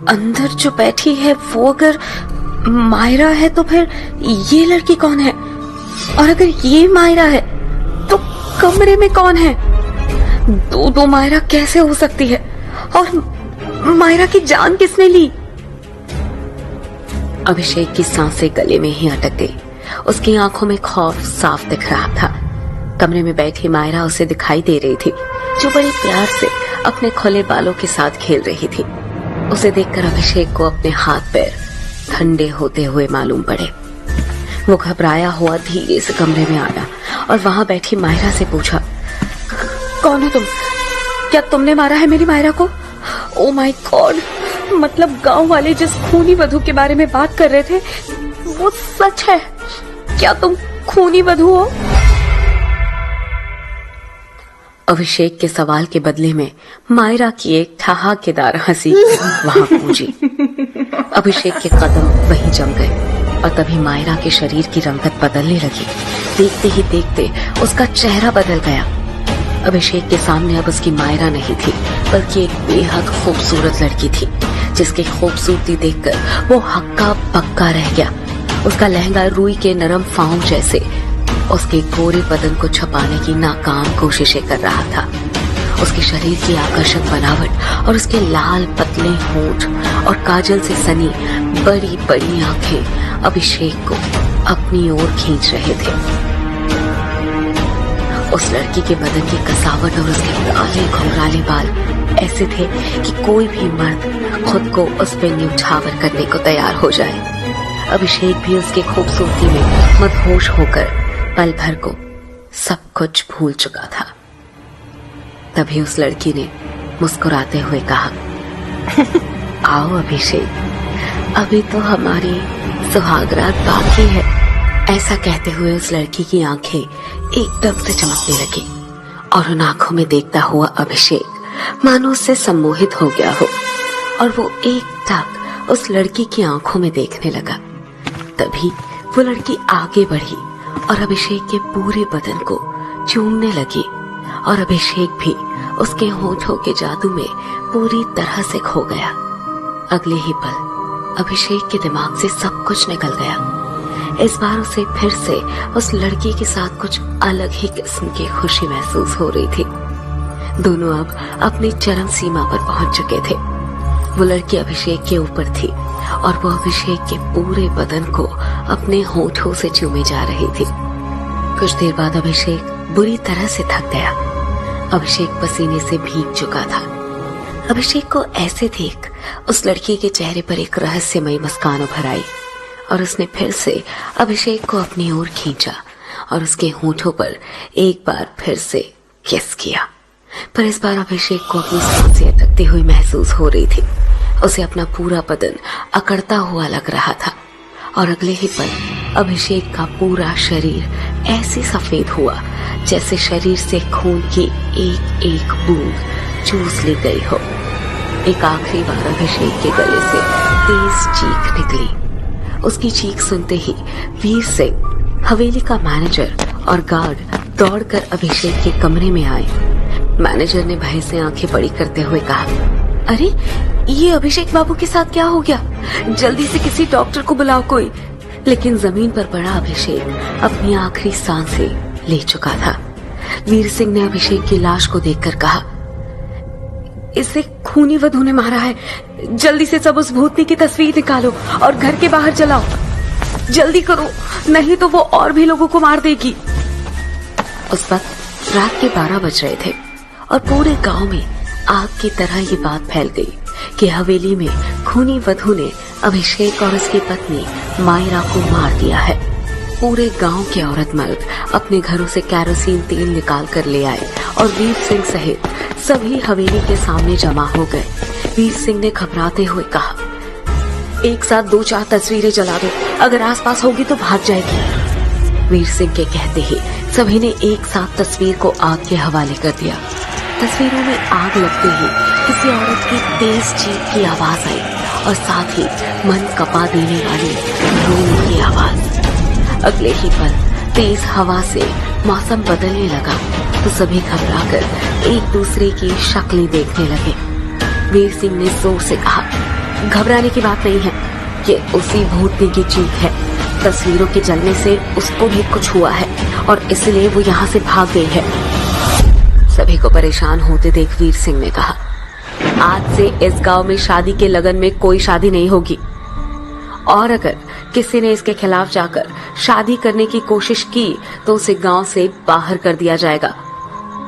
अंदर जो बैठी है वो अगर मायरा है तो फिर ये लड़की कौन है? और अगर ये मायरा है तो कमरे में कौन है? दो मायरा कैसे हो सकती है? और मायरा की जान किसने ली? अभिषेक की सांसें गले में ही अटक गई। उसकी आंखों में खौफ साफ दिख रहा था। कमरे में बैठी मायरा उसे दिखाई दे रही थी, जो बड़े प्यार से अपने खुले बालों के साथ खेल रही थी। उसे देखकर अभिषेक को अपने हाथ पैर ठंडे होते हुए मालूम पड़े। वो घबराया हुआ धीरे से कमरे में आया और वहां बैठी मायरा से पूछा, कौन हो तुम? क्या तुमने मारा है मेरी मायरा को? ओ माय गॉड, मतलब गांव वाले जिस खूनी वधू के बारे में बात कर रहे थे वो सच है? क्या तुम खूनी वधू हो? अभिषेक के सवाल के बदले में मायरा की एक ठहाकेदार हंसी वहां गूंजी। अभिषेक के कदम वहीं जम गए और तभी मायरा के शरीर की रंगत बदलने लगी। देखते ही देखते उसका चेहरा बदल गया। अभिषेक के सामने अब उसकी मायरा नहीं थी, बल्कि एक बेहद खूबसूरत लड़की थी, जिसकी खूबसूरती देखकर वो हक्का बक्का रह गया। उसका लहंगा रुई के नरम फाँव जैसे उसके गोरे बदन को छुपाने की नाकाम कोशिशें कर रहा था। उसके शरीर की आकर्षक बनावट और उसके लाल पतले होंठ और काजल से सनी बड़ी बड़ी आंखें अभिषेक को अपनी ओर खींच रहे थे। उस लड़की के बदन की कसावट और उसके काले घुंघराले बाल ऐसे थे कि कोई भी मर्द खुद को उस पे न्यौछावर करने को तैयार हो जाए। अभिषेक भी उसकी खूबसूरती में मदहोश होकर पल भर को सब कुछ भूल चुका था। तभी उस लड़की ने मुस्कुराते हुए कहा, आओ अभिषेक, अभी तो हमारी सुहागरात बाकी है। ऐसा कहते हुए उस लड़की की आंखें एकदम से चमकने लगी और उन आंखों में देखता हुआ अभिषेक मानो उससे सम्मोहित हो गया हो और वो एकटक उस लड़की की आंखों में देखने लगा। तभी वो लड़की आगे बढ़ी और अभिषेक के पूरे बदन को चूमने लगी और अभिषेक भी उसके होठों के जादू में पूरी तरह से खो गया। अगले ही पल अभिषेक के दिमाग से सब कुछ निकल गया। इस बार उसे फिर से उस लड़की के साथ कुछ अलग ही किस्म की खुशी महसूस हो रही थी। दोनों अब अपनी चरम सीमा पर पहुंच चुके थे। वो लड़की अभिषेक के ऊपर थी और वो अभिषेक के पूरे बदन को अपने होठों से चूमे जा रही थी। कुछ देर बाद अभिषेक बुरी तरह से थक गया। अभिषेक पसीने से भीग चुका था। अभिषेक को ऐसे देख उस लड़की के चेहरे पर एक रहस्यमयी मुस्कान उभर आई और उसने फिर से अभिषेक को अपनी ओर खींचा और उसके होठों पर एक बार फिर से किस किया। पर इस बार अभिषेक को अपनी सांसें अटकती हुई महसूस हो रही थी। उसे अपना पूरा बदन अकड़ता हुआ लग रहा था और अगले ही पल अभिषेक का पूरा शरीर ऐसे सफेद हुआ जैसे शरीर से खून की एक एक बूंद चूस ली गई हो। एक आखिरी बार अभिषेक के गले से तेज चीख निकली। उसकी चीख सुनते ही वीर सिंह, हवेली का मैनेजर और गार्ड दौड़कर अभिषेक के कमरे में आए। मैनेजर ने भय से आंखें बड़ी करते हुए कहा, अरे ये अभिषेक बाबू के साथ क्या हो गया? जल्दी से किसी डॉक्टर को बुलाओ कोई। लेकिन जमीन पर पड़ा अभिषेक अपनी आखिरी सांसें ले चुका था। वीर सिंह ने अभिषेक की लाश को देखकर कहा, इसे खूनी वधू ने मारा है। जल्दी से सब उस भूतनी की तस्वीर निकालो और घर के बाहर जलाओ। जल्दी करो, नहीं तो वो और भी लोगों को मार देगी। उस वक्त रात के 12 बज रहे थे और पूरे गांव में आग की तरह ये बात फैल गई कि हवेली में खूनी वधू ने अभिषेक और उसकी पत्नी मायरा को मार दिया है। पूरे गांव के औरत मर्द अपने घरों से कैरोसिन तेल निकाल कर ले आए और वीर सिंह सहित सभी हवेली के सामने जमा हो गए। वीर सिंह ने घबराते हुए कहा, एक साथ 2-4 तस्वीरें जला दो, अगर आसपास होगी तो भाग जाएगी। वीर सिंह के कहते ही सभी ने एक साथ तस्वीर को आग के हवाले कर दिया। तस्वीरों में आग लगते ही किसी औरत की तेज चीख की आवाज आई और साथ ही मन कपा देने वाली रोने की आवाज। अगले ही पल तेज हवा से मौसम बदलने लगा तो सभी घबराकर एक दूसरे की शक्लें देखने लगे। वीर सिंह ने जोर से कहा, घबराने की बात नहीं है, ये उसी भूतनी की चीख है। तस्वीरों के जलने से उसको भी कुछ हुआ है और इसलिए वो यहाँ से भाग गई है। सभी को परेशान होते देख वीर सिंह ने कहा, आज से इस गांव में शादी के लगन में कोई शादी नहीं होगी, और अगर किसी ने इसके खिलाफ जाकर शादी करने की कोशिश की तो उसे गांव से बाहर कर दिया जाएगा।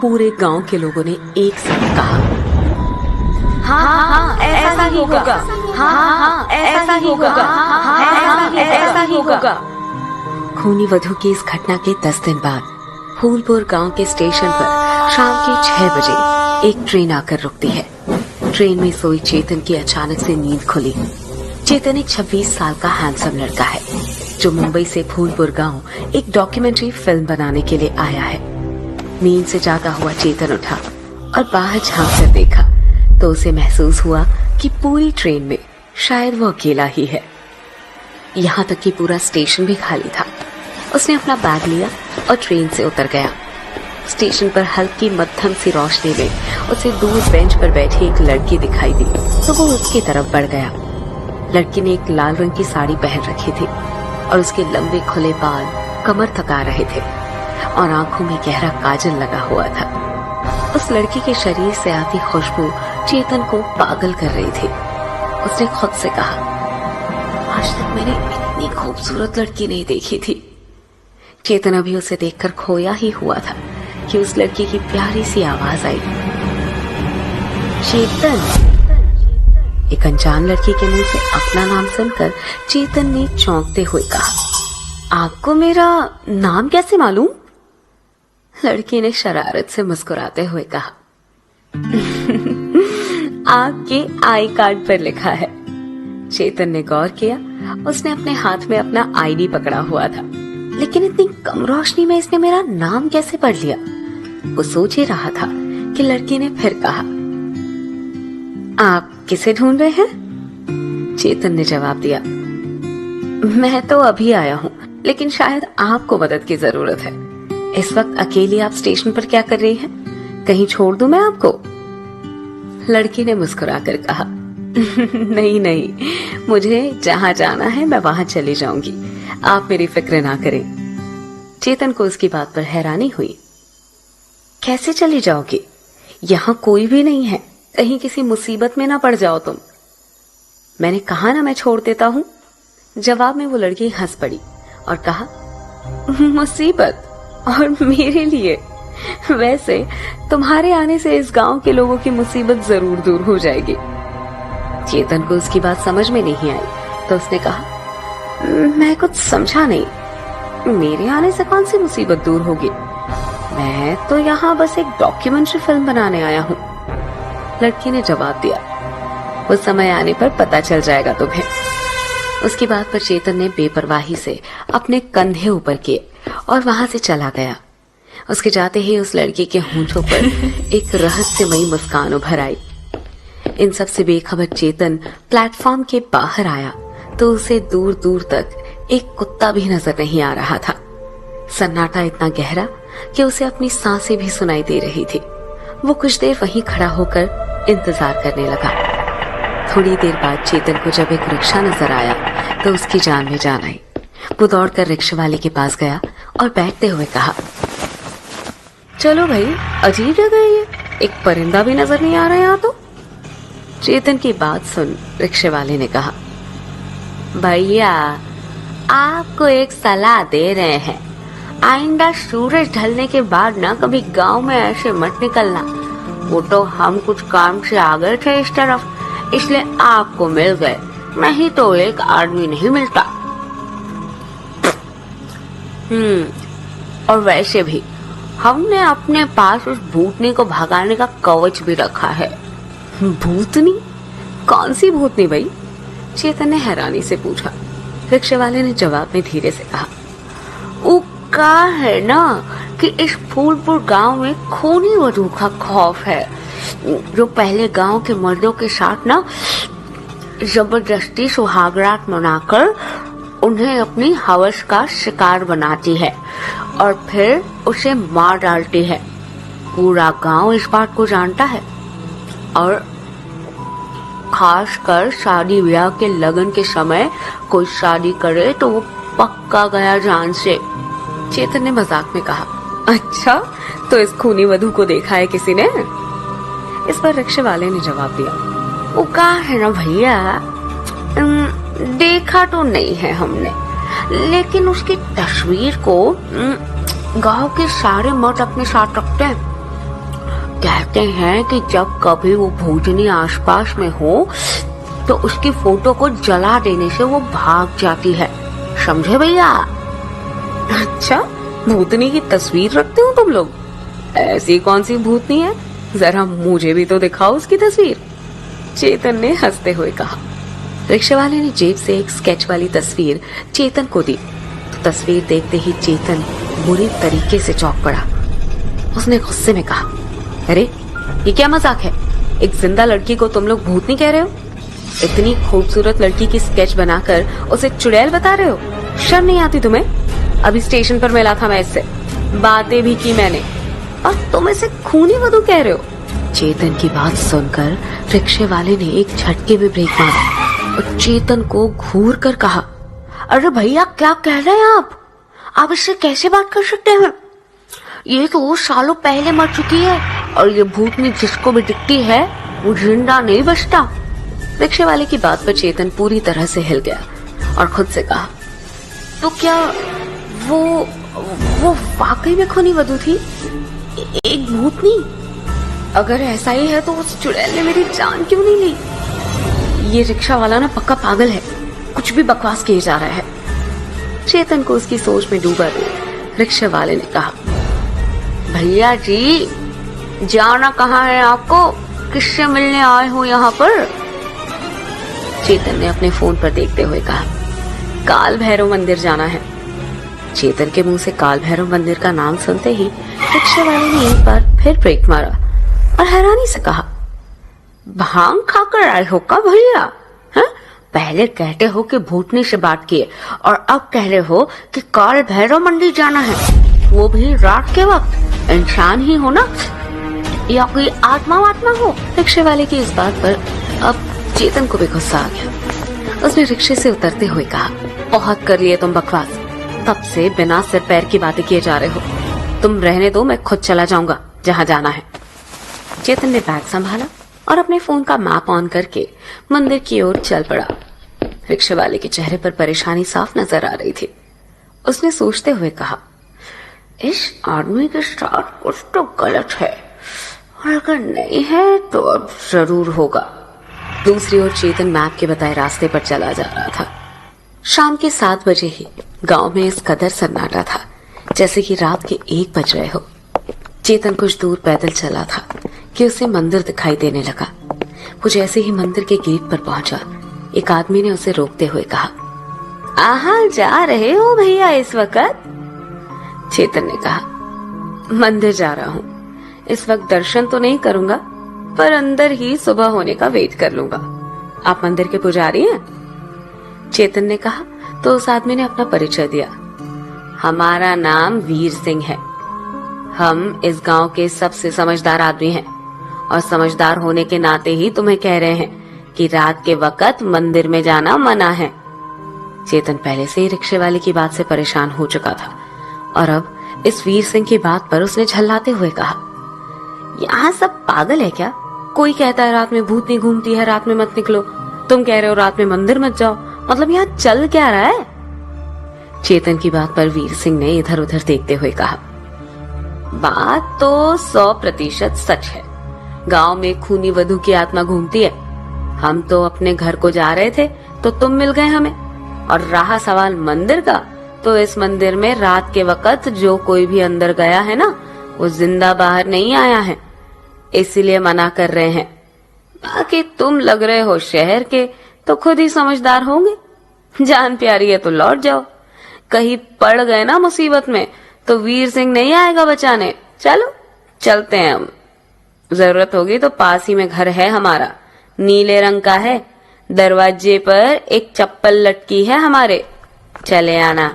पूरे गांव के लोगों ने एक साथ कहा, हाँ, ऐसा ही होगा। हाँ, ऐसा ही होगा। हाँ, ऐसा ही होगा। खूनी वधू की इस घटना के 10 दिन बाद फूलपुर गांव के स्टेशन पर शाम के 6 बजे एक ट्रेन आकर रुकती है। ट्रेन में सोई चेतन की अचानक से नींद खुली। चेतन एक 26 साल का हैंडसम लड़का है जो मुंबई से फूलपुर गांव एक डॉक्यूमेंट्री फिल्म बनाने के लिए आया है। नींद से जागा हुआ चेतन उठा और बाहर झांक कर देखा तो उसे महसूस हुआ कि पूरी ट्रेन में शायद वो अकेला ही है। यहाँ तक कि पूरा स्टेशन भी खाली था। उसने अपना बैग लिया और ट्रेन से उतर गया। स्टेशन पर हल्की मध्यम सी रोशनी में उसे दूर बेंच पर बैठी एक लड़की दिखाई दी तो वो उसकी तरफ बढ़ गया। लड़की ने एक लाल रंग की साड़ी पहन रखी थी और उसके लंबे खुले बाल कमर तक आ रहे थे और आंखों में गहरा काजल लगा हुआ था। उस लड़की के शरीर से आती खुशबू चेतन को पागल कर रही थी। उसने खुद से कहा, आज तक मैंने इतनी खूबसूरत लड़की नहीं देखी थी। चेतन अभी उसे देखकर खोया ही हुआ था कि उस लड़की की प्यारी सी आवाज आई, चेतन। एक अनजान लड़की के मुंह से अपना नाम सुनकर चेतन ने चौंकते हुए कहा, आपको मेरा नाम कैसे मालूम? लड़की ने शरारत से मुस्कुराते हुए कहा, आपके आई कार्ड पर लिखा है। चेतन ने गौर किया। उसने अपने हाथ में अपना आईडी पकड़ा हुआ था, लेकिन इतनी कम रोशनी में इसने मेरा नाम कैसे पढ़ लिया? वो सोच ही रहा था कि लड़की ने फिर कहा, आप किसे ढूंढ रहे हैं? चेतन ने जवाब दिया, मैं तो अभी आया हूँ, लेकिन शायद आपको मदद की जरूरत है। इस वक्त अकेली आप स्टेशन पर क्या कर रही हैं? कहीं छोड़ दूं मैं आपको? लड़की ने मुस्कुराकर कहा, नहीं नहीं, मुझे जहां जाना है मैं वहां चली जाऊंगी, आप मेरी फिक्र ना करें। चेतन को उसकी बात पर हैरानी हुई। कैसे चली जाओगी? यहाँ कोई भी नहीं है, कहीं किसी मुसीबत में ना पड़ जाओ तुम। मैंने कहा ना मैं छोड़ देता हूँ। जवाब में वो लड़की हंस पड़ी और कहा, मुसीबत? और मेरे लिए? वैसे तुम्हारे आने से इस गांव के लोगों की मुसीबत जरूर दूर हो जाएगी। चेतन को उसकी बात समझ में नहीं आई तो उसने कहा, मैं कुछ समझा नहीं। मेरे आने से कौन सी मुसीबत दूर होगी? मैं तो यहाँ बस एक डॉक्यूमेंट्री फिल्म बनाने आया हूँ। लड़की ने जवाब दिया, उस समय आने पर पता चल जाएगा तुम्हें। उसकी बात पर चेतन ने बेपरवाही से अपने कंधे ऊपर किए और वहां से चला गया। उसके जाते ही उस लड़की के होंठों पर एक रहस्यमयी मुस्कान उभर आई। इन सब से बेखबर चेतन प्लेटफॉर्म के बाहर आया तो उसे दूर दूर तक एक कुत्ता भी नजर नहीं आ रहा था। सन्नाटा इतना गहरा कि उसे अपनी सांसें भी सुनाई दे रही थी। वो कुछ देर वहीं खड़ा होकर इंतजार करने लगा। थोड़ी देर बाद चेतन को जब एक रिक्शा नजर आया तो उसकी जान में जान आई। वो दौड़कर रिक्शा वाले के पास गया और बैठते हुए कहा, चलो भाई, अजीब जगह है ये, एक परिंदा भी नजर नहीं आ रहा यहाँ तो। चेतन की बात सुन रिक्शे वाले ने कहा, भैया आपको एक सलाह दे रहे हैं, आइंदा सूरज ढलने के बाद ना कभी गांव में ऐसे मत निकलना। वो तो हम कुछ काम से आ गए थे इस तरफ, इसलिए आपको मिल गए, नहीं तो एक आदमी नहीं मिलता। और वैसे भी हमने अपने पास उस भूतनी को भगाने का कवच भी रखा है। भूतनी? कौन सी भूतनी भाई? चेतन ने हैरानी से पूछा। रिक्शे वाले ने जवाब में धीरे से कहा, वो कहा है ना कि इस फूलपुर गांव में खूनी वधू का खौफ है, जो पहले गांव के मर्दों के साथ ना जबरदस्ती सुहागरात मनाकर उन्हें अपनी हवस का शिकार बनाती है और फिर उसे मार डालती है। पूरा गांव इस बात को जानता है और खास कर शादी ब्याह के लगन के समय कोई शादी करे तो वो पक्का गया जान से। चेतन ने मजाक में कहा। अच्छा, तो इस खूनी वधू को देखा है किसी ने? इस पर रिक्शे वाले ने जवाब दिया, वो कहा है ना भैया, देखा तो नहीं है हमने, लेकिन उसकी तस्वीर को गांव के सारे मर्द अपने साथ रखते हैं। कहते हैं कि जब कभी वो भूतनी आसपास में हो तो उसकी फोटो को जला देने से वो भाग जाती है, समझे भैया? अच्छा, भूतनी की तस्वीर रखते हो तुम लोग? ऐसी कौन सी भूतनी है, जरा मुझे भी तो दिखाओ उसकी तस्वीर, चेतन ने हंसते हुए कहा। रिक्शे वाले ने जेब से एक स्केच वाली तस्वीर चेतन को दी तो तस्वीर देखते ही चेतन बुरी तरीके से चौंक पड़ा। उसने गुस्से में कहा, अरे ये क्या मजाक है? एक जिंदा लड़की को तुम लोग भूतनी कह रहे हो? इतनी खूबसूरत लड़की की स्केच बनाकर उसे चुड़ैल बता रहे हो? शर्म नहीं आती तुम्हें? अभी स्टेशन पर मिला था मैं इससे, बातें भी की मैंने, और तुम इसे खूनी वधू कह रहे हो? चेतन की बात सुनकर रिक्शे वाले ने एक झटके में ब्रेक मारा और चेतन को घूर कर कहा, अरे भैया क्या कह रहे हैं आप इससे कैसे बात कर सकते हैं? ये तो सालों पहले मर चुकी है और ये भूतनी जिसको भी दिखती है वो जिंदा नहीं बचता। रिक्शे वाले की बात पर चेतन पूरी तरह से हिल गया और खुद से कहा, तो क्या वो वाकई में खूनी वधू थी, एक भूतनी? अगर ऐसा ही है तो उस चुड़ैल ने मेरी जान क्यों नहीं ली? ये रिक्शा वाला ना पक्का पागल है, कुछ भी बकवास किए जा रहा है। चेतन को उसकी सोच में डूबा देख रिक्शे वाले ने कहा, भैया जी जाना कहाँ है आपको, किससे मिलने आए हो यहाँ पर? चेतन ने अपने फोन पर देखते हुए कहा, काल भैरव मंदिर जाना है। चेतन के मुंह से काल भैरव मंदिर का नाम सुनते ही रिक्शे वाले ने एक बार फिर ब्रेक मारा और हैरानी से कहा, भांग खाकर आए हो का भैया? पहले कहते हो कि भूतनी से बात किए और अब कह रहे हो कि काल भैरव मंदिर जाना है, वो भी रात के वक्त। इंसान ही हो ना या कोई आत्मा हो? रिक्शे वाले की इस बात पर अब चेतन को भी गुस्सा आ गया। उसने रिक्शे से उतरते हुए कहा, बहुत कर लिए तुम बकवास, तब से बिना सिर पैर की बातें किए जा रहे हो, तुम रहने दो, मैं खुद चला जाऊंगा जहाँ जाना है। चेतन ने बैग संभाला और अपने फोन का मैप ऑन करके मंदिर की ओर चल पड़ा। रिक्शे वाले के चेहरे पर परेशानी साफ नजर आ रही थी। उसने सोचते हुए कहा, इस आदमी के साथ कुछ तो गलत है, और अगर नहीं है तो अब जरूर होगा। दूसरी ओर चेतन मैप के बताए रास्ते पर चला जा रहा था। शाम के 7 बजे ही गांव में इस कदर सन्नाटा था जैसे कि रात के 1 बज रहे हो। चेतन कुछ दूर पैदल चला था कि उसे मंदिर दिखाई देने लगा। वो जैसे ही मंदिर के गेट पर पहुंचा, एक आदमी ने उसे रोकते हुए कहा, आहा जा रहे हो भैया इस वक्त? चेतन ने कहा, मंदिर जा रहा हूँ, इस वक्त दर्शन तो नहीं करूंगा, पर अंदर ही सुबह होने का वेट कर लूंगा। आप मंदिर के पुजारी हैं? चेतन ने कहा तो उस आदमी ने अपना परिचय दिया, हमारा नाम वीर सिंह है, हम इस गांव के सबसे समझदार आदमी हैं और समझदार होने के नाते ही तुम्हें कह रहे हैं कि रात के वक्त मंदिर में जाना मना है। चेतन पहले से ही रिक्शे वाले की बात से परेशान हो चुका था और अब इस वीर सिंह की बात पर उसने झल्लाते हुए कहा, यहाँ सब पागल है क्या? कोई कहता है रात में भूतनी घूमती है, रात में मत निकलो, तुम कह रहे हो रात में मंदिर मत जाओ, मतलब यहाँ चल क्या रहा है? चेतन की बात पर वीर सिंह ने इधर उधर देखते हुए कहा, बात तो 100% सच है, गांव में खूनी वधू की आत्मा घूमती है। हम तो अपने घर को जा रहे थे तो तुम मिल गए हमें, और रहा सवाल मंदिर का, तो इस मंदिर में रात के वक्त जो कोई भी अंदर गया है ना, वो जिंदा बाहर नहीं आया है, इसीलिए मना कर रहे हैं। बाकी तुम लग रहे हो शहर के, तो खुद ही समझदार होंगे, जान प्यारी है तो लौट जाओ, कहीं पड़ गए ना मुसीबत में तो वीर सिंह नहीं आएगा बचाने। चलो चलते हैं हम, जरूरत होगी तो पास ही में घर है हमारा, नीले रंग का है, दरवाजे पर एक चप्पल लटकी है हमारे, चले आना।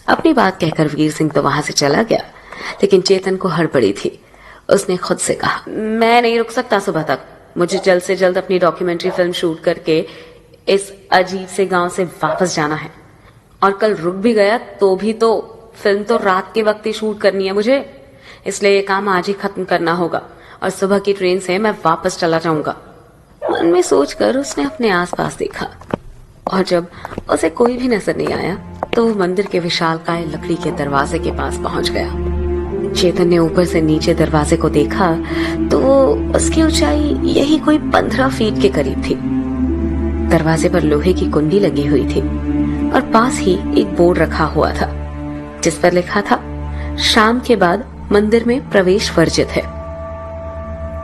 अपनी बात कहकर वीर सिंह तो वहां से चला गया, लेकिन चेतन को हड़बड़ी थी। उसने खुद से कहा, मैं नहीं रुक सकता सुबह तक, मुझे जल्द से जल्द अपनी डॉक्यूमेंट्री फिल्म शूट करके इस अजीब से गांव से वापस जाना है। और कल रुक भी गया तो भी तो फिल्म तो रात के वक्त ही शूट करनी है मुझे, इसलिए ये काम आज ही खत्म करना होगा और सुबह की ट्रेन से मैं वापस चला जाऊंगा। मन में सोचकर उसने अपने आसपास देखा और जब उसे कोई भी नजर नहीं आया तो वो मंदिर के विशालकाय लकड़ी के दरवाजे के पास पहुंच गया। चेतन ने ऊपर से नीचे दरवाजे को देखा तो उसकी ऊंचाई यही कोई 15 फीट के करीब थी। दरवाजे पर लोहे की कुंडी लगी हुई थी और पास ही एक बोर्ड रखा हुआ था जिस पर लिखा था शाम के बाद मंदिर में प्रवेश वर्जित है।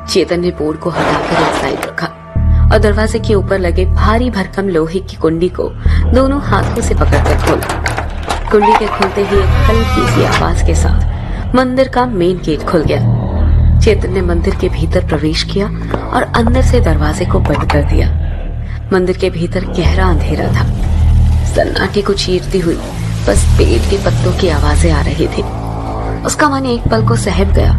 चेतन ने बोर्ड को हटाकर एक साइड रखा और दरवाजे के ऊपर लगे भारी भरकम लोहे की कुंडी को दोनों हाथों से पकड़कर खोला। कुंडी के खुलते ही एक हल्की सी आवाज के साथ मंदिर का मेन गेट खुल गया। चेतन ने मंदिर के भीतर प्रवेश किया और अंदर से दरवाजे को बंद कर दिया। मंदिर के भीतर गहरा अंधेरा था। सन्नाटे को चीरती हुई बस पेड़ के पत्तों की आवाजें आ रही थी। उसका मन एक पल को सहम गया।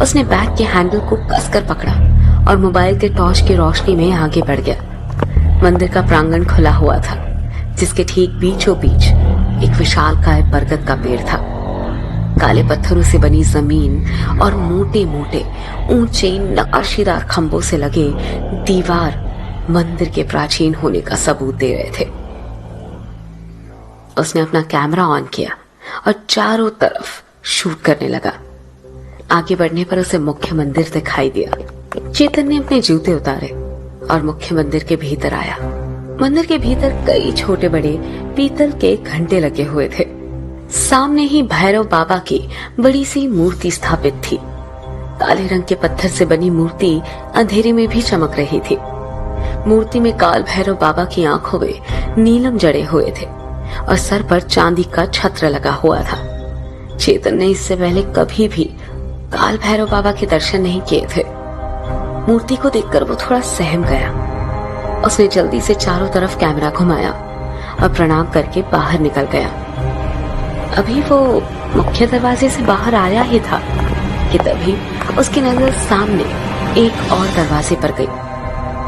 उसने बैग के हैंडल को कसकर पकड़ा और मोबाइल के टॉर्च की रोशनी में आगे बढ़ गया। मंदिर का प्रांगण खुला हुआ था जिसके ठीक बीचों बीच एक विशालकाय बरगद का पेड़ था। काले पत्थरों से बनी जमीन और मोटे मोटे ऊंचे नक्काशीदार खंभों से लगे दीवार मंदिर के प्राचीन होने का सबूत दे रहे थे। उसने अपना कैमरा ऑन किया और चारों तरफ शूट करने लगा। आगे बढ़ने पर उसे मुख्य मंदिर दिखाई दिया। चेतन ने अपने जूते उतारे और मुख्य मंदिर के भीतर आया। मंदिर के भीतर कई छोटे बड़े पीतल के घंटे लगे हुए थे। सामने ही भैरव बाबा की बड़ी सी मूर्ति स्थापित थी। काले रंग के पत्थर से बनी मूर्ति अंधेरे में भी चमक रही थी। मूर्ति में काल भैरव बाबा की आंखों में नीलम जड़े हुए थे और सर पर चांदी का छत्र लगा हुआ था। चेतन ने इससे पहले कभी भी काल भैरव बाबा के दर्शन नहीं किए थे। मूर्ति को देखकर वो थोड़ा सहम गया। उसने जल्दी से चारों तरफ कैमरा घुमाया और प्रणाम करके बाहर निकल गया। अभी वो मुख्य दरवाजे से बाहर आया ही था कि तभी उसकी नजर सामने एक और दरवाजे पर गई।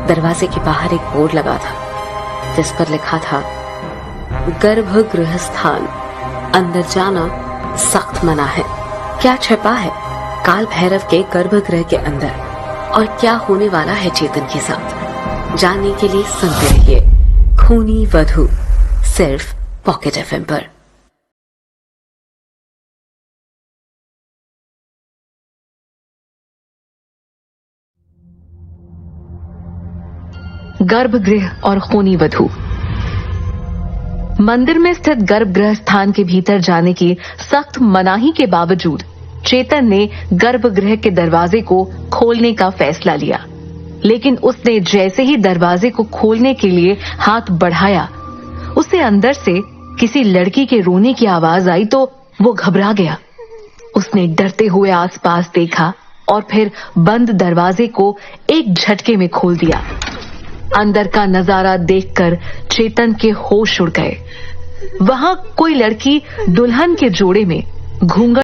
दरवाजे के बाहर एक बोर्ड लगा था जिस पर लिखा था गर्भगृह स्थान, अंदर जाना सख्त मना है। क्या छिपा है काल भैरव के गर्भगृह के अंदर और क्या होने वाला है चेतन के साथ, जानने के लिए सुनते रहिए खूनी वधू, सिर्फ पॉकेट एफएम पर। गर्भगृह और खूनी वधू। मंदिर में स्थित गर्भगृह स्थान के भीतर जाने की सख्त मनाही के बावजूद चेतन ने गर्भगृह के दरवाजे को खोलने का फैसला लिया। लेकिन उसने जैसे ही दरवाजे को खोलने के लिए हाथ बढ़ाया, उसे अंदर से किसी लड़की के रोने की आवाज आई तो वो घबरा गया। उसने डरते हुए आसपास देखा और फिर बंद दरवाजे को एक झटके में खोल दिया। अंदर का नजारा देखकर चेतन के होश उड़ गए। वहां कोई लड़की दुल्हन के जोड़े में घूंघट